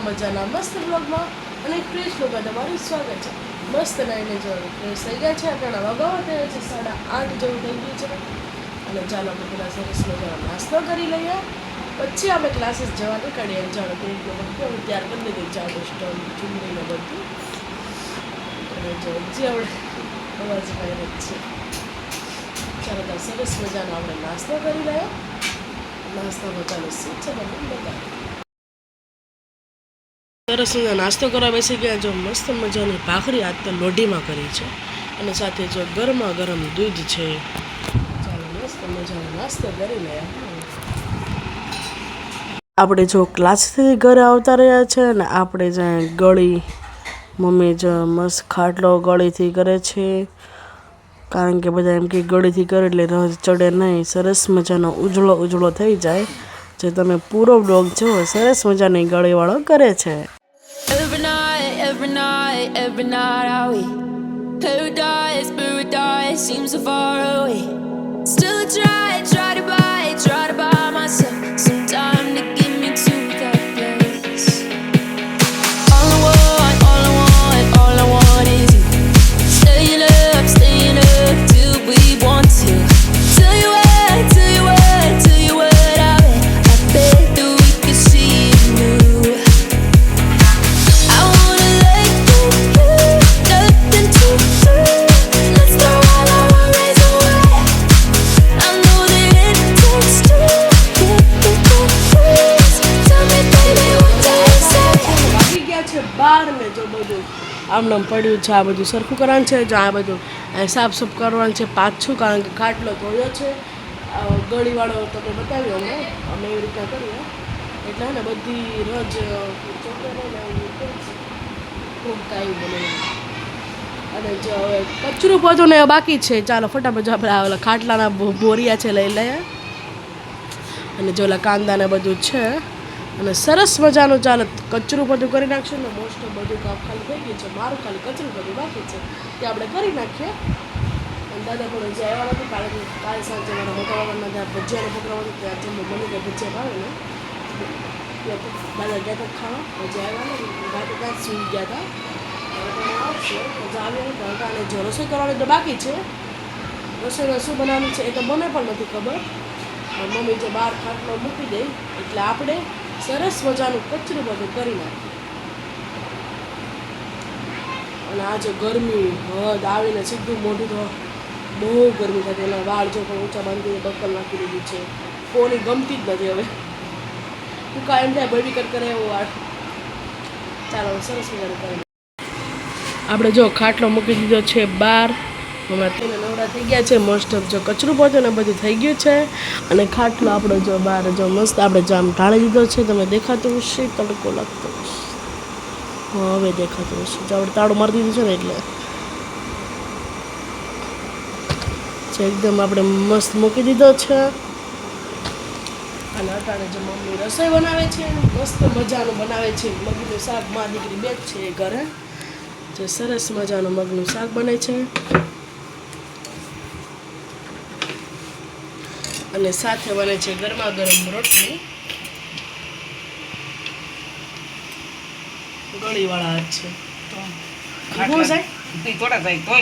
મજાના મસ્ત બ્લોગમાં અને ફ્રેશ લોકો તમારું સ્વાગત છે. મસ્ત નાઈને જો ફ્રેશ થઈ ગયા છે. આપણા વાગાવા થયા છે 8:30 જેવું થઈ ગયું છે. અને ચાલો આપણે પેલા સરસ મજાનો નાસ્તો કરી લઈએ, પછી આપણે ક્લાસીસ જવા નીકળીએ. જાણો તો કેવું તૈયાર કરી લીધી ચાલો સ્ટોલ ચૂંદડીને બધું. અને જો હજી આપણે અવાજ કાંઈ જ છે. ચાલો તો સરસ મજાનો આપણે નાસ્તો કરી લઈએ. નાસ્તામાં ચાલો શું છે બધું બતાવો. સરસ મજા નાસ્તો કરવા બેસી ગયા. જો મસ્ત મજાની ભાખરી આજ તો લોઢીમાં કરી છે અને સાથે જો ગરમા ગરમ દૂધ છે. ચાલો મસ્ત મજાનો નાસ્તો કરી લે. આપણે જો ક્લાસથી ઘરે આવતા રહ્યા છે ને આપણે જ્યાં ગળી મમ્મી જ મસ્ત ખાટલો ગળીથી કરે છે, કારણ કે બધા એમ કે ગળીથી કરે એટલે રસ ચડે નહીં, સરસ મજાનો ઉજળો ઉજળો થઈ જાય. જે તમે પૂરો બ્લોગ જુઓ, સરસ મજાની ગળીવાળો કરે છે. Every night are we paradise seems so far away. Still I try to buy myself some time to get me to that place. All I want is you. Staying up till we want to. Tell you what I bet that we could see it new. I wanna let you, nothing to do. Let's go while our rays away. I know that it takes two to get the breeze. Tell me baby what do you say? વાગી ગયા છે 12 ને જો બધું આમનામ પડ્યું છે. આ બધું સરખું કરવાનું છે. જો આ બધું સાફ સૂફ કરવાનું છે પાછું, કારણ કે ખાટલો ધોયો છે. ગળીવાળો તમને બતાવ્યો અમે એવી રીતના કરીએ એટલે ને બધી રોજ કાંઈ બને. અને જો હવે કચરું પોતું ને બાકી છે. ચાલો ફટાફટ આપણે ઓલા ખાટલાના બોરિયા છે લઈ લઈએ. અને જો ઓલા કાંદા ને બધું છે અને સરસ મજાનું ચાલો કચરું બધું કરી નાખશું ને. મોસ્ટ ઓફ બધું કામ ખાલી થઈ ગયું છે. મારું ખાલી કચરું બધું બાકી છે તે આપણે કરી નાખીએ. અને દાદા પણ હજી આવ્યા નથી. કાલે સાંજે મારા મોટા બાબાના ત્યાં ભજીયાનો પ્રોગ્રામ હતો, ત્યાં જમવું મને કે ભજીયા ભાવે ને દાદા ગયા હતા ખાવા. હજી આવ્યા નથી, રાતે ત્યાં સુઈ ગયા હતા. આવશે મજા આવી હતા. અને જો રસોઈ કરવાની તો બાકી છે. રસોઈમાં શું બનાવવાનું છે એ તો મને પણ નથી ખબર. મમ્મી જો બહાર ખાટલો મૂકી દે એટલે આપણે સરસ મજાનું કચરું બધું કરી નાખીએ. અને આજે ગરમી હદ આવીને સીધું મોઢું તો બહુ ગરમી થતી. એના વાળ જો પણ ઊંચા બાંધીને બક્કલ નાખી દીધું છે. કોની ગમતી જ નથી હવે. ટૂંકા એમ થાય બેબી કટ કરે એવો વાળ. ચાલો સરસ મજાનું કરી આપણે જો ખાટલો મૂકી દીધો છે બહાર. હમણાં તેને નવરા થઈ ગયા છે. મોસ્ટ ઓફ જો કચરું પહોંચે ને બધું થઈ ગયું છે. અને ખાટલો આપણો જો બહાર જો મસ્ત આપણે જો આમ ઢાળી દીધો છે. તમે દેખાતું હશે, તડકો લાગતો હશે. હા હવે દેખાતું હશે. જો આપણે તાળું મારી દીધું છે ને એટલે એકદમ આપણે મસ્ત મૂકી દીધો છે. અને અત્યારે જો મમ્મી રસોઈ બનાવે છે, મસ્ત મજાનું બનાવે છે. મગનું શાક, માં દીકરી બે જ છે એ ઘરે. જે સરસ મજાનું મગનું શાક બને છે. અને સાથે બને છે ગરમા ગરમ રોટલી. ગળીવાળા હાથ છે.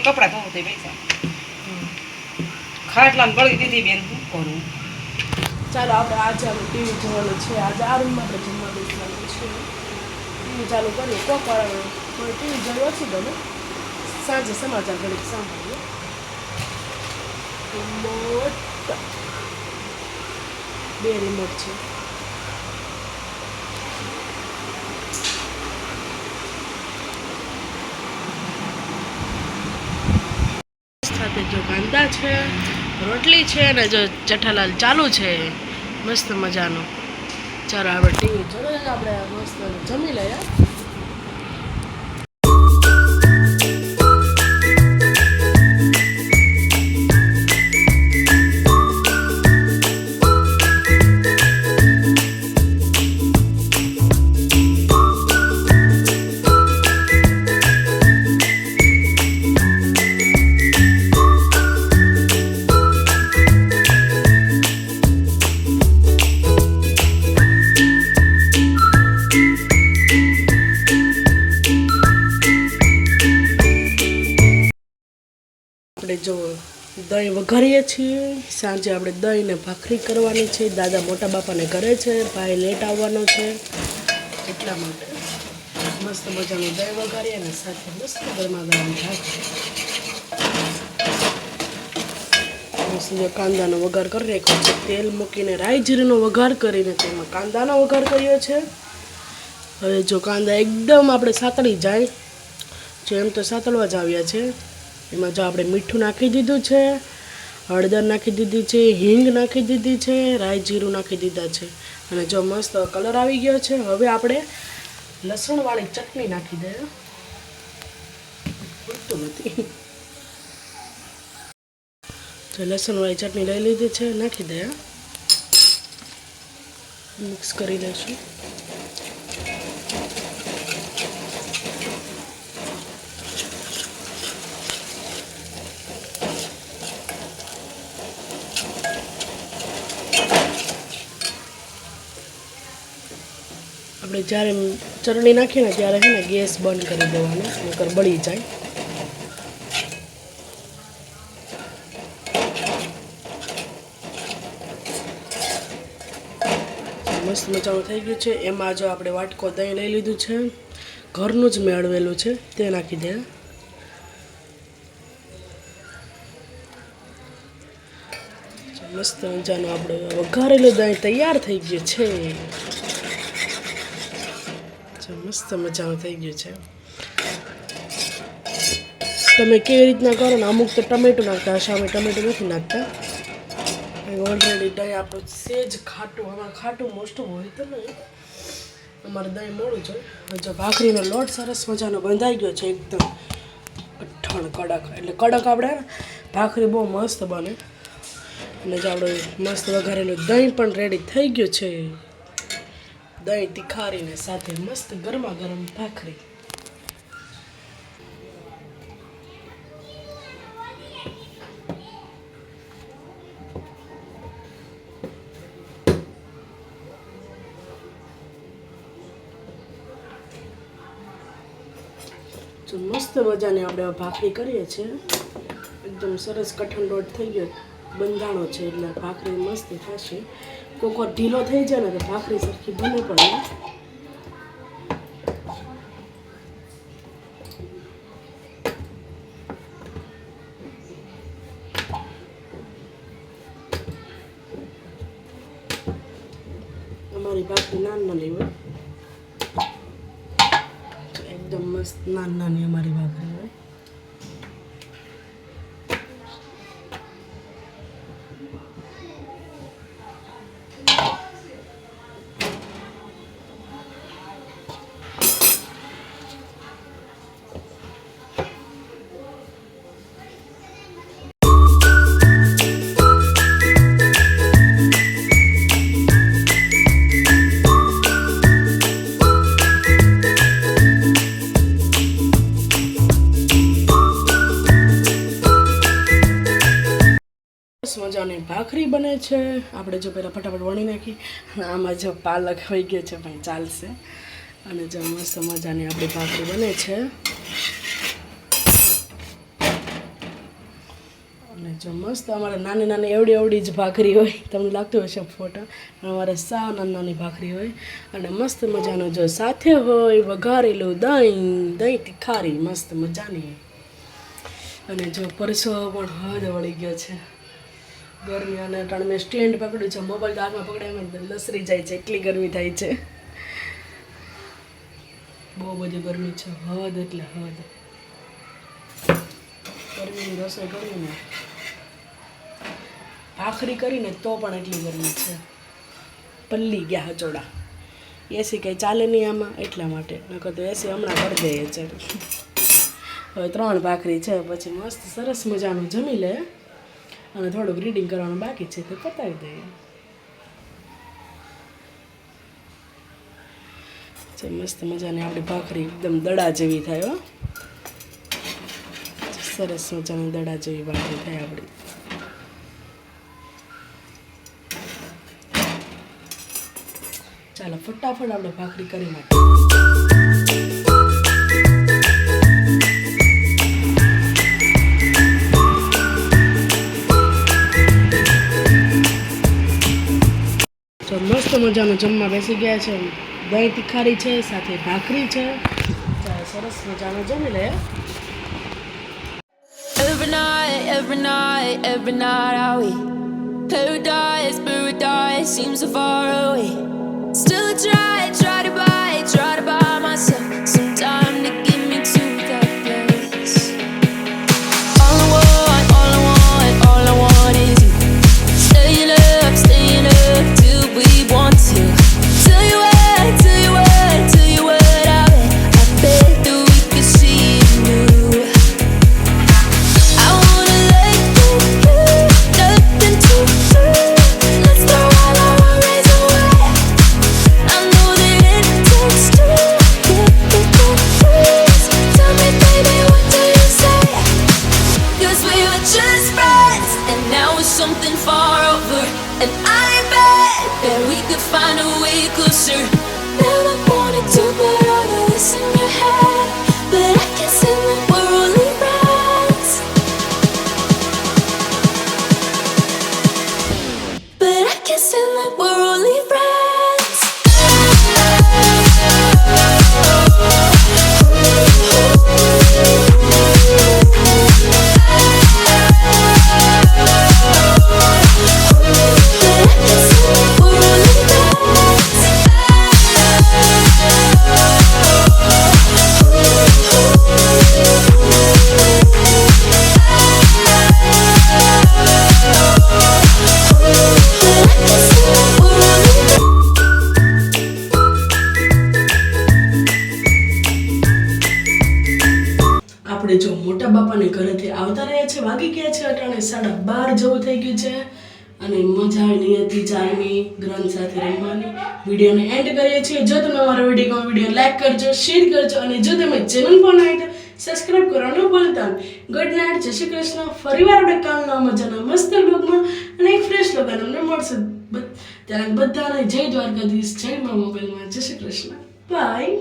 કપડા ધોવું તે પૈસા ખાટલામાં ગળી દીધી બેન, શું કરું? ચાલો આપણે આજે આપણે ટીવી જોવાનું છે. આજે આ રૂમમાં આપણે જમવા બેસવાનું છે. ટીવી ચાલુ કરીએ. કોક થોડી ટીવી જોઈ ઓછી ગમે. સાંજે સમાચાર ઘડીક સાંભળીએ. રિમોટ 2 રિમોટ છે. સાથે જો કાંદા છે, રોટલી છે અને જો જેઠાલાલ ચાલુ છે મસ્ત મજાનો. ચાલો આપણે ટીવી જોઈએ. આપણે મસ્ત જમી લઈએ. જો દહીં વઘારીએ છીએ. સાંજે આપણે દહીં ને ભાખરી કરવાની છે. દાદા મોટા બાપાને ઘરે છે, ભાઈ લેટ આવવાનો છે, એટલા માટે મસ્ત મજાનું દહીં વઘારીએ અને સાથે મસ્ત ગરમા ગરમ ભાખરી. કાંદાનો વઘાર કરી રાખ્યો છે. તેલ મૂકીને રાઈ જીરુંનો વઘાર કરીને તેમાં કાંદાનો વઘાર કર્યો છે. હવે જો કાંદા એકદમ આપણે સાતળી જાય, જેમ તો સાતળવા જ આવ્યા છે, એમાં જો આપણે મીઠું નાખી દીધું છે, હળદર નાખી દીધી છે, હિંગ નાખી દીધી છે, રાઈ જીરું નાખી દીધા છે અને જો મસ્ત કલર આવી ગયો છે. હવે આપણે લસણવાળી ચટણી નાખી દઈએ. પૂરતું નથી. તો લસણવાળી ચટણી લઈ લીધી છે, નાખી દઈએ. મિક્સ કરી લઈશું. આપણે જ્યારે ચટણી નાખીએ ને ત્યારે છે ને ગેસ બંધ કરી દેવાનો, નકર બળી જાય. મસ્ત મજાનું થઈ ગયું છે. એમાં જો આપણે વાટકો દહીં લઈ લીધું છે, ઘરનું જ મેળવેલું છે, તે નાખી દે. મસ્ત મજાનું આપણે વઘારેલું દહીં તૈયાર થઈ ગયું છે. મસ્ત મજાનું થઈ ગયું છે. તમે કેવી રીતના કરો ને, અમુક તો ટમેટું નાખતા હશે, અમે ટમેટું નથી નાખતા. ઓલરેડી દહીં આપણું સેજ ખાટું, અમારે ખાટું મોસ્ટું હોય તો નહીં, અમારે દહીં મોડું છે. જો ભાખરીનો લોટ સરસ મજાનો બંધાઈ ગયો છે, એકદમ કઠણ કડક, એટલે કડક આપણે ભાખરી બહુ મસ્ત બને. અને જો આપણે મસ્ત વઘારેલું દહીં પણ રેડી થઈ ગયું છે. દહીં તીખારીને સાથે મસ્ત ગરમા ગરમ ભાખરી. તો મસ્ત મજાની આપણે ભાખરી કરીએ છીએ. એકદમ સરસ કઠણ લોટ થઈ ગયો, બંધાણો છે, એટલે ભાખરી મસ્ત થશે. કોક વાર ઢીલો થઈ જાય ને તો ભાખરી સરખી બને પણ નહીં. અમારી ભાખરી નાની હોય, એકદમ મસ્ત નાની અમારી ભાખરી હોય. મજાની ભાખરી બને છે. આપણે જો પહેલાં ફટાફટ વણી નાખી, આમાં જો પાલક હોઈ ગયો છે ભાઈ, ચાલશે. અને જો મસ્ત મજાની આપણી ભાખરી બને છે. અને જો મસ્ત અમારે નાની નાની એવડી જ ભાખરી હોય, તમને લાગતું હશે ફોટા, અમારે સાવ નાની ભાખરી હોય. અને મસ્ત મજાનો જો સાથે હોય વઘારેલું દહીં તીખારી મસ્ત મજાની. અને જો પરસો પણ હદ વળી ગયો છે ગરમી. અને કારણ મેં સ્ટેન્ડ પકડ્યું છે, મોબાઈલ હાથમાં પકડ્યા લસરી જાય છે, એટલી ગરમી થાય છે. બહુ બધી ગરમી છે, હદ એટલે હદ. ગરમીની રસોઈ કરીને ભાખરી કરીને તો પણ એટલી ગરમી છે, પલ્લી ગયા હચોડા. એસી કંઈ ચાલે નહીં આમાં, એટલા માટે. નકર તો એસી હમણાં કરી દઈએ છે. હવે 3 ભાખરી છે, પછી મસ્ત સરસ મજાનું જમી લે અને થોડુંક રીડિંગ કરવાનું બાકી છે તો પતાવી દઈએ. મસ્ત મજાની આપણી ભાખરી એકદમ દડા જેવી થાય. હો, સરસ મજાની દડા જેવી ભાખરી થાય આપણી. ચાલો ફટાફટ આપણે ભાખરી કરી નાખીએ. મસ્ત મજાનું જમવા બેસી ગયા છે. દહીં તીખારી છે, સાથે ભાખરી છે. ચાલો સરસ મજાનું જમી લે. Every night are we paradise seems so far away. Still I try to buy myself some time to get me to that place. All I want is you. Staying up till we want to. Tell you what, I bet that we could see it new. I wanna let you, nothing to do. Let's throw all our worries away. I know that it takes two to get the breeze. Tell me, baby, what do you say? 'Cause we were just friends, and now it's something far over. And I bet that we could find a way closer. Never wanted to put all of this in your head, but I can't say that we're only friends. But I can't say that we're only friends. But I can't say that we're only આપણે જો મોટા બાપાને ઘરેથી આવતા રહ્યા છે. વાગી ગયા છે અટાણે 12:30 જેવું થઈ ગયું છે. અને મજા આવી હતી ચારમી ગ્રંથ સાથે રમવાની. વિડીયોને એન્ડ કરીએ છીએ. જો તમે અમારો વિડીયો લાઈક કરજો, શેર કરજો અને જો તમે ચેનલ પર નવા હોય તો સબસ્ક્રાઇબ કરવાનું ભૂલતા નહીં. ગુડ નાઇટ, જય શ્રી કૃષ્ણ. ફરીવાર આપણે કાલના મજાના મસ્ત બ્લોગમાં અને એક ફ્રેશ લોકોને અમને મળશે. ત્યારે બધાને જય દ્વારકાધીશ, જય મા મોગલમાં, જય શ્રી કૃષ્ણ. બાય.